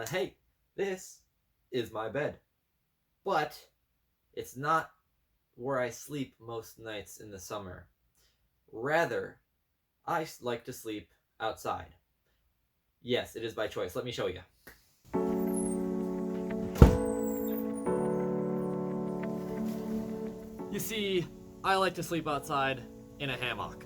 hey, this is my bed. But it's not where I sleep most nights in the summer. Rather, I like to sleep outside. Yes, it is by choice. Let me show you. You see, I like to sleep outside in a hammock.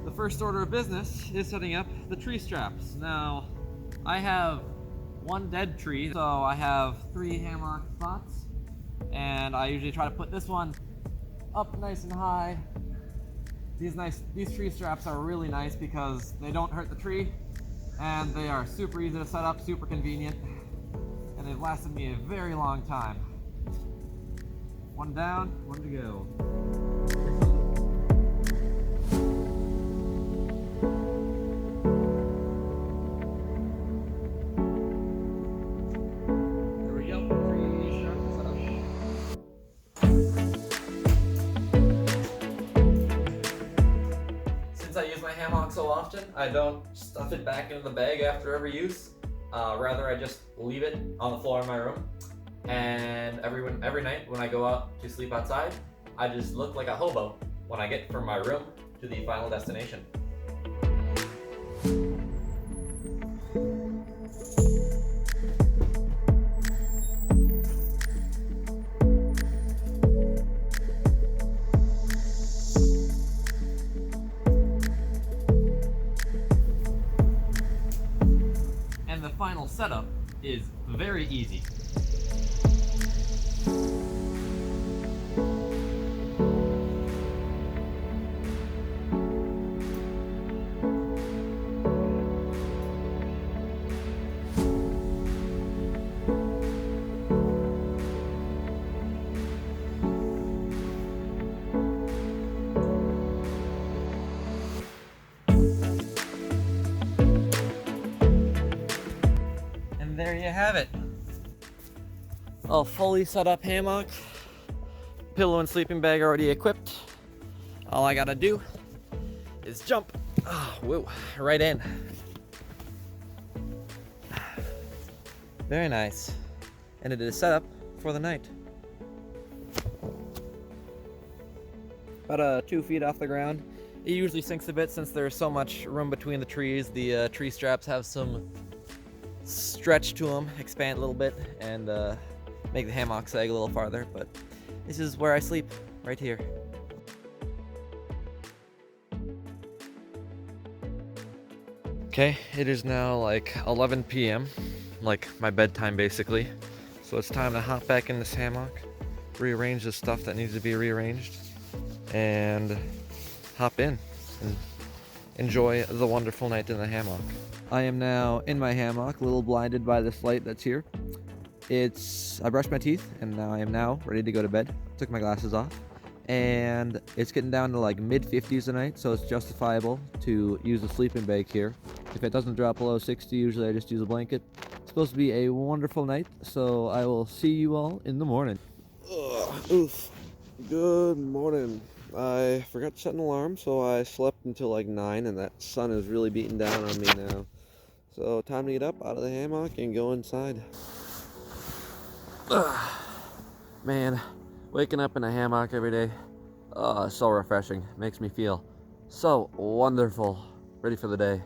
The first order of business is setting up the tree straps. Now, I have one dead tree, so I have 3 hammock spots, and I usually try to put this one up nice and high. These tree straps are really nice because they don't hurt the tree, and they are super easy to set up, super convenient, and they've lasted me a very long time. One down, one to go. There we go. Tree straps set up. Since I use my hammock so often, I don't stuff it back into the bag after every use. Rather, I just leave it on the floor in my room, and every night when I go out to sleep outside, I just look like a hobo when I get from my room to the final destination. The final setup is very easy. There you have it. A fully set up hammock, pillow and sleeping bag already equipped. All I gotta do is jump right in. Very nice. And it is set up for the night. About 2 feet off the ground. It usually sinks a bit since there's so much room between the trees. The tree straps have some stretch to them, expand a little bit, and make the hammock sag a little farther, but this is where I sleep, right here. Okay, it is now like 11 p.m., like my bedtime basically, so it's time to hop back in this hammock, rearrange the stuff that needs to be rearranged, and hop in and enjoy the wonderful night in the hammock. I am now in my hammock, a little blinded by this light that's here. I brushed my teeth, and now I am now ready to go to bed. Took my glasses off, and it's getting down to like mid-50s tonight, so it's justifiable to use a sleeping bag here. If it doesn't drop below 60, usually I just use a blanket. It's supposed to be a wonderful night, so I will see you all in the morning. Oof. Good morning. I forgot to set an alarm, so I slept until like 9, and that sun is really beating down on me now. So time to get up out of the hammock and go inside. Man, waking up in a hammock every day, so refreshing. Makes me feel so wonderful. Ready for the day.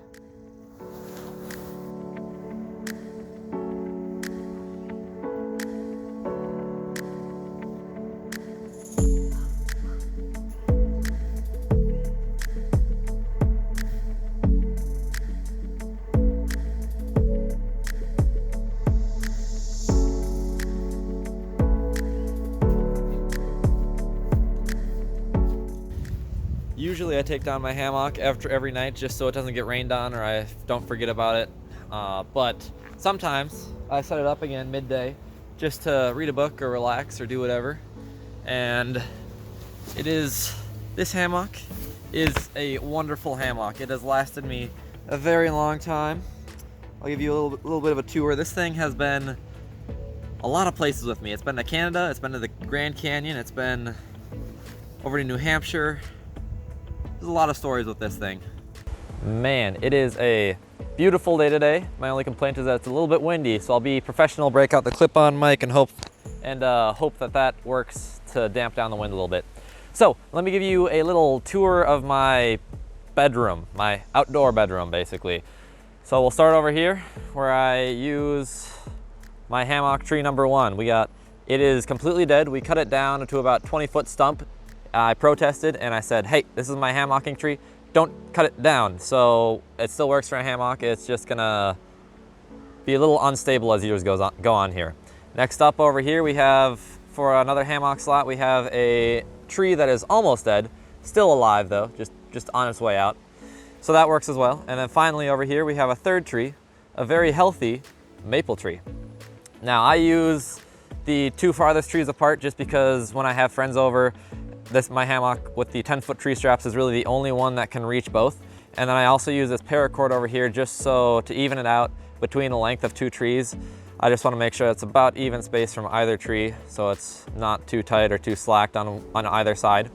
Usually I take down my hammock after every night just so it doesn't get rained on or I don't forget about it. But sometimes I set it up again midday just to read a book or relax or do whatever. And this hammock is a wonderful hammock. It has lasted me a very long time. I'll give you a little bit of a tour. This thing has been a lot of places with me. It's been to Canada, it's been to the Grand Canyon, it's been over to New Hampshire. There's a lot of stories with this thing. Man, it is a beautiful day today. My only complaint is that it's a little bit windy, so I'll be professional, break out the clip-on mic and hope that works to damp down the wind a little bit. So let me give you a little tour of my bedroom, my outdoor bedroom basically. So we'll start over here where I use my hammock tree number 1. It is completely dead. We cut it down to about 20-foot stump. I protested and I said, hey, this is my hammocking tree. Don't cut it down. So it still works for a hammock. It's just gonna be a little unstable as years go on here. Next up over here, we have, for another hammock slot, we have a tree that is almost dead, still alive though, just on its way out. So that works as well. And then finally over here, we have a third tree, a very healthy maple tree. Now I use the 2 farthest trees apart just because when I have friends over, my hammock with the 10-foot tree straps is really the only one that can reach both. And then I also use this paracord over here just so to even it out between the length of 2 trees. I just want to make sure it's about even space from either tree so it's not too tight or too slacked on either side.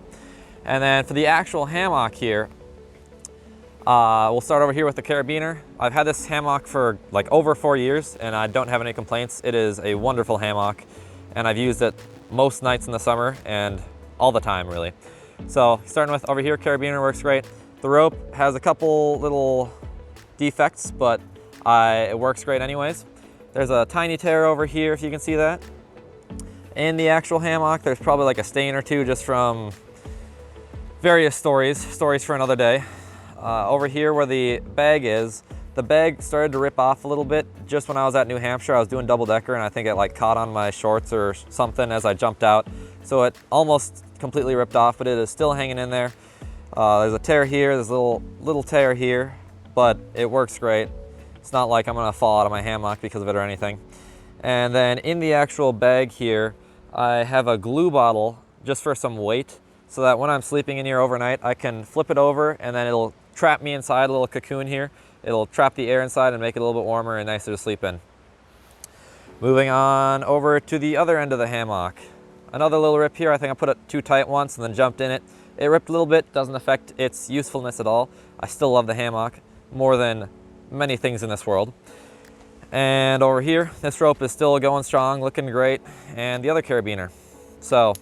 And then for the actual hammock here, we'll start over here with the carabiner. I've had this hammock for like over 4 years and I don't have any complaints. It is a wonderful hammock and I've used it most nights in the summer and all the time really. So starting with over here, carabiner works great. The rope has a couple little defects, but it works great anyways. There's a tiny tear over here if you can see that. In the actual hammock, there's probably like a stain or 2 just from various stories for another day. Over here where the bag is, the bag started to rip off a little bit just when I was at New Hampshire. I was doing double decker and I think it like caught on my shorts or something as I jumped out. So it almost completely ripped off, but it is still hanging in there. There's a tear here, there's a little tear here, but it works great. It's not like I'm gonna fall out of my hammock because of it or anything. And then in the actual bag here, I have a glue bottle just for some weight so that when I'm sleeping in here overnight, I can flip it over and then it'll trap me inside a little cocoon here. It'll trap the air inside and make it a little bit warmer and nicer to sleep in. Moving on over to the other end of the hammock. Another little rip here. I think I put it too tight once and then jumped in it. It ripped a little bit, doesn't affect its usefulness at all. I still love the hammock more than many things in this world. And over here, this rope is still going strong, looking great, and the other carabiner. So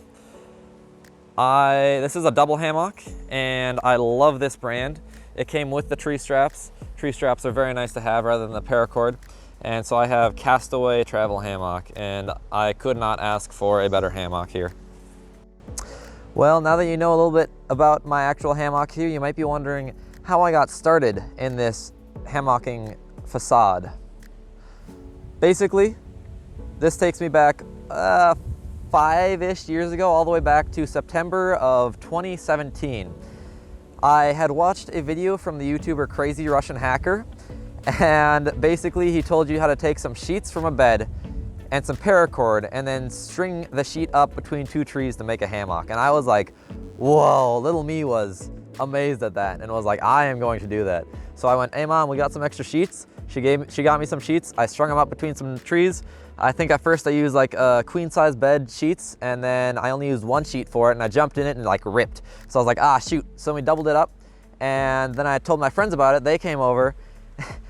this is a double hammock and I love this brand. It came with the tree straps. Tree straps are very nice to have rather than the paracord. And so I have Castaway Travel Hammock and I could not ask for a better hammock here. Well, now that you know a little bit about my actual hammock here, you might be wondering how I got started in this hammocking facade. Basically, this takes me back 5-ish years ago, all the way back to September of 2017. I had watched a video from the YouTuber Crazy Russian Hacker, and basically he told you how to take some sheets from a bed and some paracord and then string the sheet up between 2 trees to make a hammock. And I was like, whoa, little me was amazed at that and was like, I am going to do that. So I went, hey mom, we got some extra sheets. She got me some sheets. I strung them up between some trees. I think at first I used like queen size bed sheets and then I only used 1 sheet for it and I jumped in it and like ripped. So I was like, ah, shoot. So we doubled it up and then I told my friends about it. They came over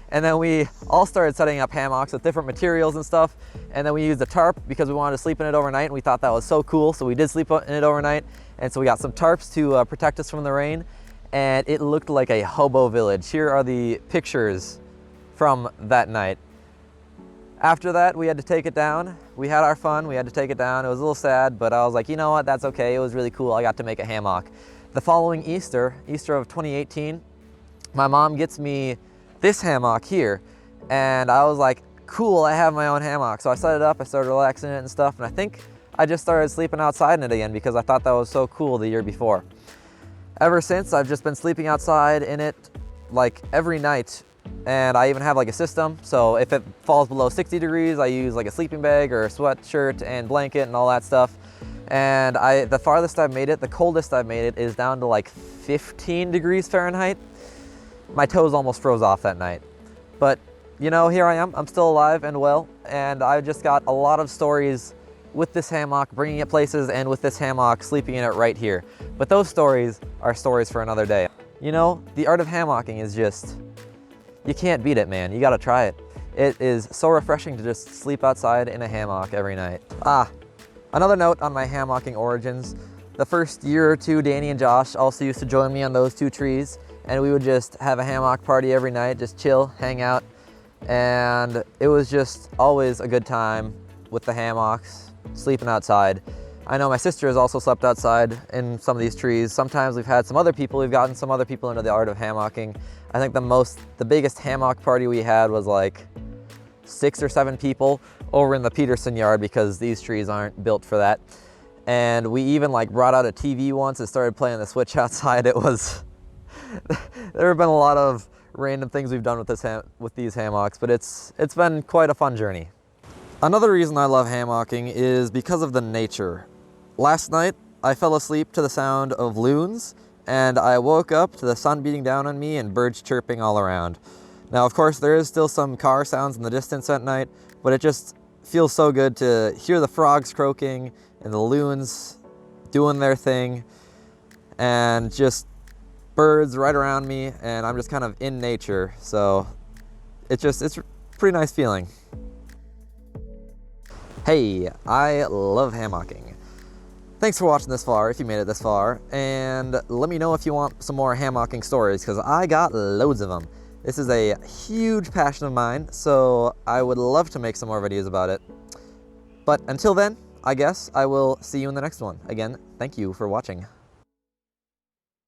and then we all started setting up hammocks with different materials and stuff. And then we used a tarp because we wanted to sleep in it overnight and we thought that was so cool. So we did sleep in it overnight. And so we got some tarps to protect us from the rain and it looked like a hobo village. Here are the pictures from that night. After that, we had to take it down. We had our fun, we had to take it down. It was a little sad, but I was like, you know what, that's okay. It was really cool. I got to make a hammock. The following Easter of 2018, my mom gets me this hammock here. And I was like, cool, I have my own hammock. So I set it up, I started relaxing in it and stuff. And I think I just started sleeping outside in it again because I thought that was so cool the year before. Ever since, I've just been sleeping outside in it like every night. And I even have like a system. So if it falls below 60 degrees, I use like a sleeping bag or a sweatshirt and blanket and all that stuff. And the farthest I've made it, the coldest I've made it is down to like 15 degrees Fahrenheit. My toes almost froze off that night. But you know, here I am, I'm still alive and well. And I've just got a lot of stories with this hammock, bringing it places, and with this hammock, sleeping in it right here. But those stories are stories for another day. You know, the art of hammocking is just, you can't beat it, man. You gotta try it. It is so refreshing to just sleep outside in a hammock every night. Another note on my hammocking origins. The first year or two, Danny and Josh also used to join me on those 2 trees, and we would just have a hammock party every night, just chill, hang out, and it was just always a good time with the hammocks, sleeping outside. I know my sister has also slept outside in some of these trees. Sometimes we've gotten some other people into the art of hammocking. I think the biggest hammock party we had was like 6 or 7 people over in the Peterson yard, because these trees aren't built for that. And we even like brought out a TV once and started playing the Switch outside. It was, there have been a lot of random things we've done with these hammocks, but it's been quite a fun journey. Another reason I love hammocking is because of the nature. Last night, I fell asleep to the sound of loons, and I woke up to the sun beating down on me and birds chirping all around. Now, of course, there is still some car sounds in the distance at night, but it just feels so good to hear the frogs croaking and the loons doing their thing, and just birds right around me, and I'm just kind of in nature. So it's a pretty nice feeling. Hey, I love hammocking. Thanks for watching this far, if you made it this far, and let me know if you want some more hammocking stories, because I got loads of them. This is a huge passion of mine, so I would love to make some more videos about it. But until then, I guess I will see you in the next one. Again, thank you for watching.